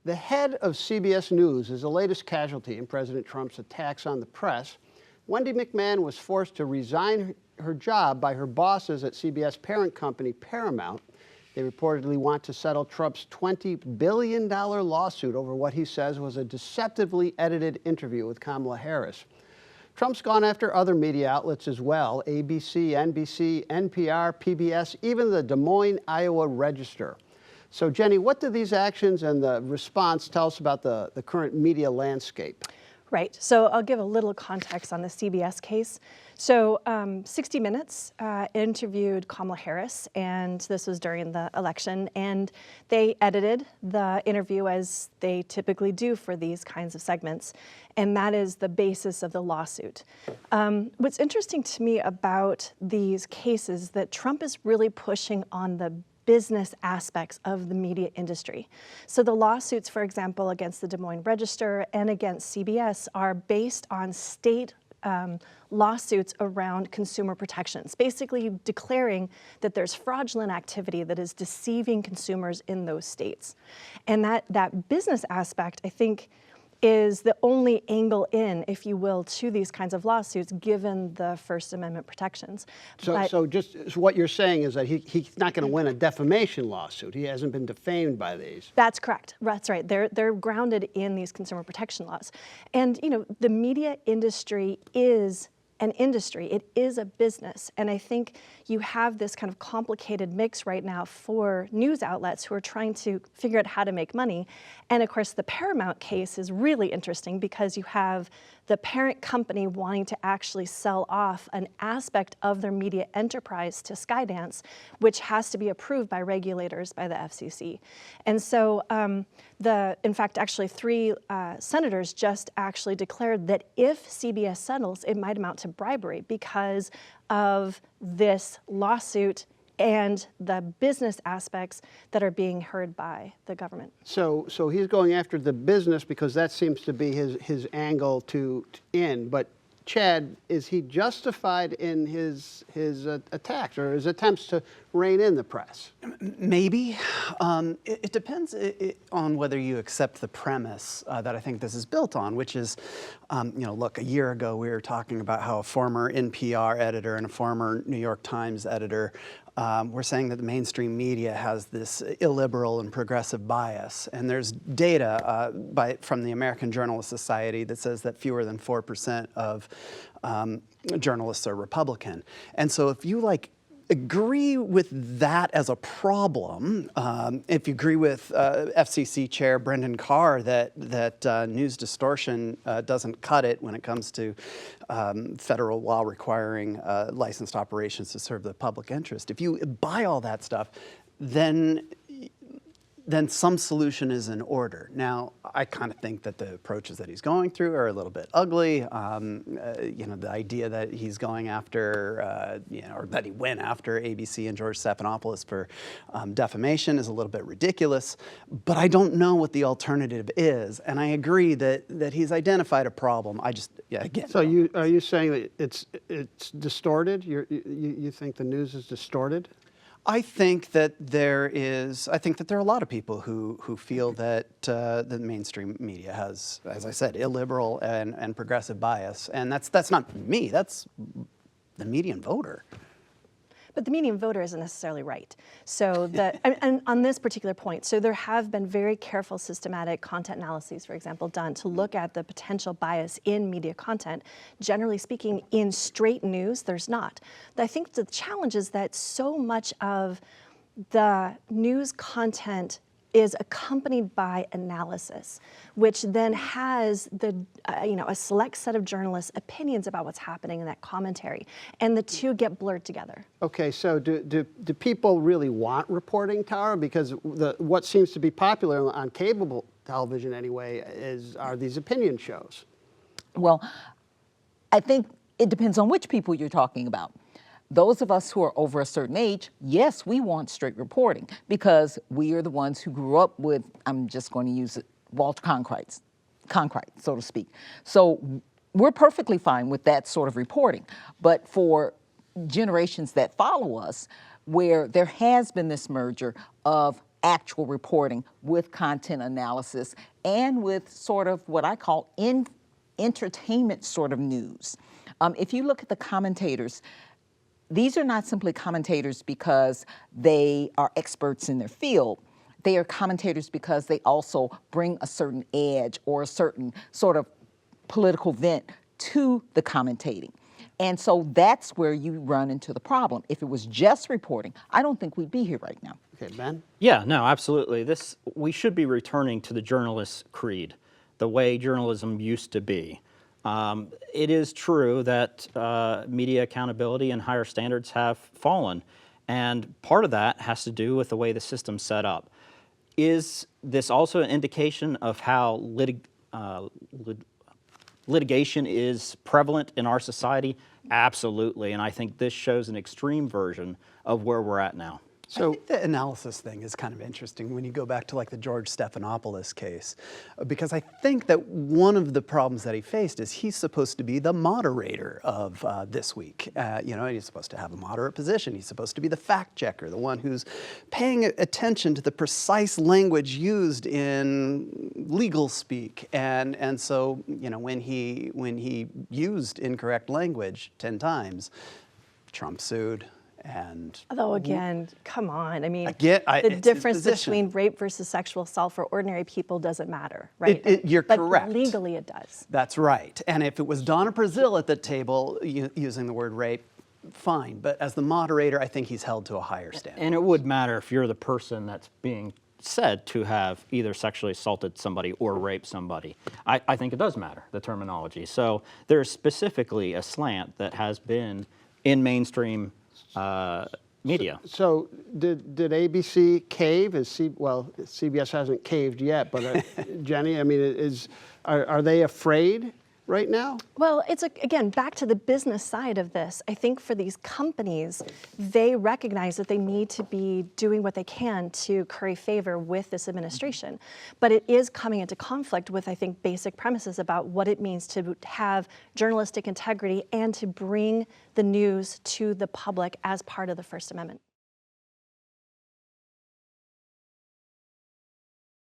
The head of CBS News is the latest casualty in President Trump's attacks on the press. Wendy McMahon was forced to resign her job by her bosses at CBS parent company Paramount. They reportedly want to settle Trump's $20 billion lawsuit over what he says was a deceptively edited interview with Kamala Harris. Trump's gone after other media outlets as well: ABC, NBC, NPR, PBS, even the Des Moines, Iowa Register. So, Jenny, what do these actions and the response tell us about the current media landscape? Right. So I'll give a little context on the CBS case. So 60 Minutes interviewed Kamala Harris, and this was during the election, and they edited the interview as they typically do for these kinds of segments, and that is the basis of the lawsuit. What's interesting to me about these cases that Trump is really pushing on the business aspects of the media industry. So the lawsuits, for example, against the Des Moines Register and against CBS are based on state lawsuits around consumer protections, basically declaring that there's fraudulent activity that is deceiving consumers in those states. And that business aspect, I think, is the only angle in, if you will, to these kinds of lawsuits, given the First Amendment protections. So just what you're saying is that he's not going to win a defamation lawsuit. He hasn't been defamed by these. That's correct. That's right. They're grounded in these consumer protection laws. And, you know, the media industry is an industry. It is a business. And I think you have this kind of complicated mix right now for news outlets who are trying to figure out how to make money. And of course, the Paramount case is really interesting because you have the parent company wanting to actually sell off an aspect of their media enterprise to Skydance, which has to be approved by regulators, by the FCC. And so in fact, actually 3 senators just actually declared that if CBS settles, it might amount to bribery because of this lawsuit and the business aspects that are being heard by the government. So he's going after the business because that seems to be his angle to end. But Chad, is he justified in his attacks or his attempts to rein in the press? Maybe. It depends on whether you accept the premise that I think this is built on, which is, you know, look, a year ago we were talking about how a former NPR editor and a former New York Times editor were saying that the mainstream media has this illiberal and progressive bias. And there's data from the American Journalist Society that says that fewer than 4% of journalists are Republican. And so if you agree with that as a problem, if you agree with FCC Chair Brendan Carr that news distortion doesn't cut it when it comes to federal law requiring licensed operations to serve the public interest, if you buy all that stuff, then some solution is in order. Now, I kind of think that the approaches that he's going through are a little bit ugly. You know, the idea that he's going after, you know, or that he went after ABC and George Stephanopoulos for defamation is a little bit ridiculous. But I don't know what the alternative is, and I agree that he's identified a problem. I just, yeah, again. So are you saying that it's distorted? You think the news is distorted? I think that there are a lot of people who feel that the mainstream media has, as I said, illiberal and progressive bias, and that's not me. That's the median voter. But the median voter isn't necessarily right. So and on this particular point, so there have been very careful, systematic content analyses, for example, done to look at the potential bias in media content. Generally speaking, in straight news, there's not. I think the challenge is that so much of the news content is accompanied by analysis, which then has a select set of journalists' opinions about what's happening in that commentary, and the two get blurred together. Okay, so do people really want reporting, Tara? Because what seems to be popular on cable television anyway are these opinion shows. Well, I think it depends on which people you're talking about. Those of us who are over a certain age, yes, we want straight reporting because we are the ones who grew up with, I'm just going to use it, Walter Cronkite, so to speak. So we're perfectly fine with that sort of reporting. But for generations that follow us, where there has been this merger of actual reporting with content analysis and with sort of what I call entertainment sort of news. If you look at the commentators, these are not simply commentators because they are experts in their field. They are commentators because they also bring a certain edge or a certain sort of political vent to the commentating. And so that's where you run into the problem. If it was just reporting, I don't think we'd be here right now. Okay, Ben? Yeah, no, absolutely. We should be returning to the journalist's creed, the way journalism used to be. It is true that media accountability and higher standards have fallen, and part of that has to do with the way the system's set up. Is this also an indication of how litigation is prevalent in our society? Absolutely, and I think this shows an extreme version of where we're at now. So I think the analysis thing is kind of interesting when you go back to like the George Stephanopoulos case, because I think that one of the problems that he faced is he's supposed to be the moderator of This Week. You know, he's supposed to have a moderate position. He's supposed to be the fact checker, the one who's paying attention to the precise language used in legal speak. And so, you know, when he used incorrect language 10 times, Trump sued. And although again, come on, I mean, the difference between rape versus sexual assault for ordinary people doesn't matter, right? You're correct. But legally it does. That's right. And if it was Donna Brazil at the table using the word rape, fine. But as the moderator, I think he's held to a higher standard. And it would matter if you're the person that's being said to have either sexually assaulted somebody or raped somebody. I think it does matter, the terminology. So there's specifically a slant that has been in mainstream media. So did ABC cave? Well, CBS hasn't caved yet, but Jenny, I mean, are they afraid right now? Well, it's again back to the business side of this. I think for these companies, they recognize that they need to be doing what they can to curry favor with this administration. But it is coming into conflict with, I think, basic premises about what it means to have journalistic integrity and to bring the news to the public as part of the First Amendment.